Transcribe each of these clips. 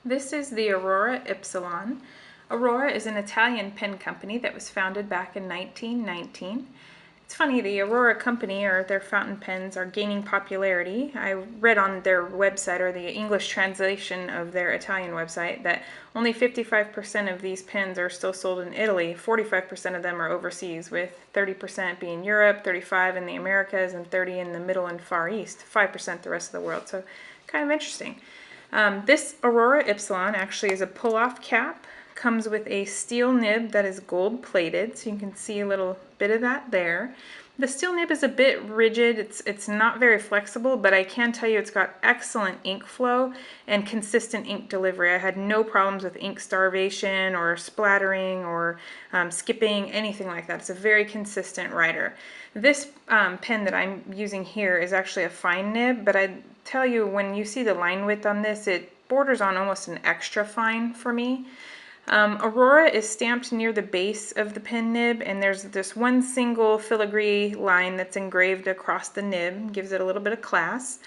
This is the Aurora Ipsilon. Aurora is an Italian pen company that was founded back in 1919. It's funny, the Aurora company, or their fountain pens, are gaining popularity. I read on their website, or the English translation of their Italian website, that only 55% of these pens are still sold in Italy. 45% of them are overseas, with 30% being Europe, 35% in the Americas, and 30% in the Middle and Far East, 5% the rest of the world. So kind of interesting. This Aurora Ipsilon actually is a pull-off cap. Comes with a steel nib that is gold plated, so you can see a little bit of that there. The steel nib is a bit rigid, it's not very flexible, but I can tell you it's got excellent ink flow and consistent ink delivery. I had no problems with ink starvation or splattering or skipping, anything like that. It's a very consistent writer. This pen that I'm using here is actually a fine nib, but I tell you, when you see the line width on this, it borders on almost an extra fine for me. Aurora is stamped near the base of the pen nib, and there's this one single filigree line that's engraved across the nib, gives it a little bit of class.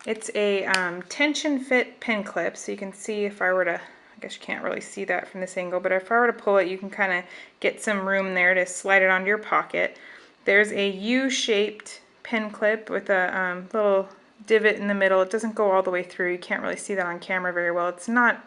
It's a tension fit pen clip, so you can see if I were to, I guess you can't really see that from this angle, but if I were to pull it, you can kind of get some room there to slide it onto your pocket. There's a U-shaped pen clip with a little divot in the middle. It doesn't go all the way through. You can't really see that on camera very well. It's not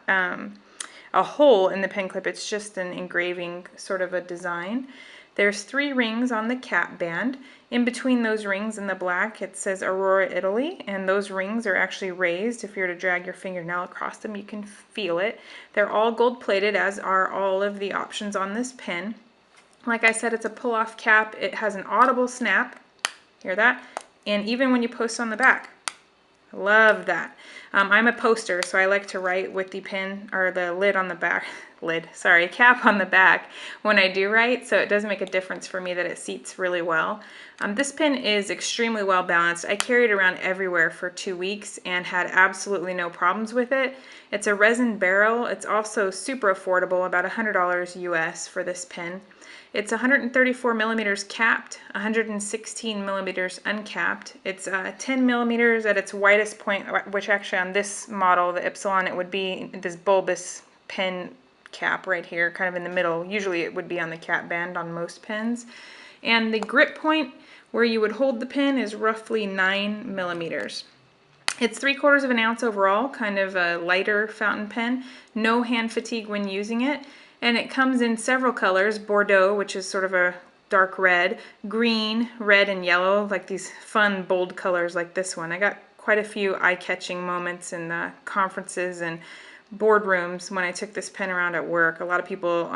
a hole in the pen clip, it's just an engraving sort of a design. There's 3 rings on the cap band. In between those rings in the black it says Aurora, Italy, and those rings are actually raised. If you were to drag your fingernail across them, you can feel it. They're all gold plated, as are all of the options on this pen. Like I said, it's a pull-off cap. It has an audible snap, hear that? And even when you post on the back. Love that. I'm a poster, so I like to write with the pen, or the lid on the back, cap on the back when I do write, so it does make a difference for me that it seats really well. This pen is extremely well balanced. I carried it around everywhere for 2 weeks and had absolutely no problems with it. It's a resin barrel. It's also super affordable, about $100 US for this pen. It's 134 millimeters capped, 116 millimeters uncapped. It's 10 millimeters at its widest point, which actually on this model, the Epsilon, it would be this bulbous pen cap right here, kind of in the middle. Usually it would be on the cap band on most pens. And the grip point where you would hold the pen is roughly 9 millimeters. It's 3/4 of an ounce overall, kind of a lighter fountain pen. No hand fatigue when using it. And it comes in several colors: Bordeaux, which is sort of a dark red, green, red, and yellow, like these fun, bold colors like this one. I got quite a few eye-catching moments in conferences and boardrooms when I took this pen around at work. A lot of people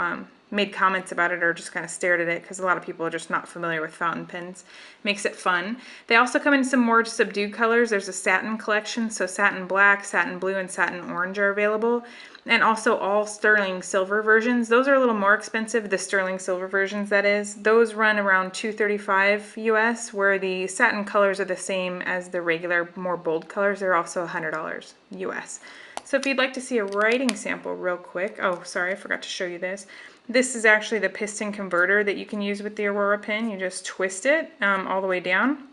made comments about it or just kind of stared at it, because a lot of people are just not familiar with fountain pens. Makes it fun. They also come in some more subdued colors. There's a Satin Collection, so satin black, satin blue, and satin orange are available. And also all sterling silver versions. Those are a little more expensive, the sterling silver versions that is. Those run around $235 US, where the satin colors are the same as the regular, more bold colors. They're also $100 US. So if you'd like to see a writing sample real quick, oh sorry, I forgot to show you this. This is actually the piston converter that you can use with the Aurora pen. You just twist it all the way down,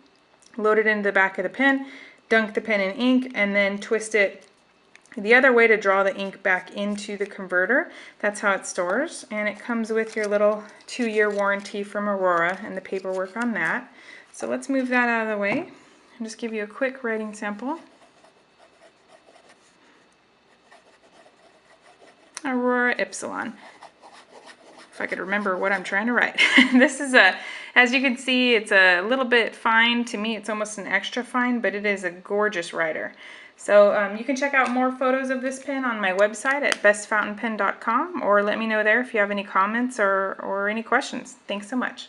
load it into the back of the pen, dunk the pen in ink, and then twist it the other way to draw the ink back into the converter. That's how it stores. And it comes with your little 2-year warranty from Aurora and the paperwork on that. So let's move that out of the way and just give you a quick writing sample. Aurora Ipsilon. If I could remember what I'm trying to write. This is as you can see, it's a little bit fine. To me, it's almost an extra fine, but it is a gorgeous writer. So you can check out more photos of this pen on my website at bestfountainpen.com, or let me know there if you have any comments or any questions. Thanks so much.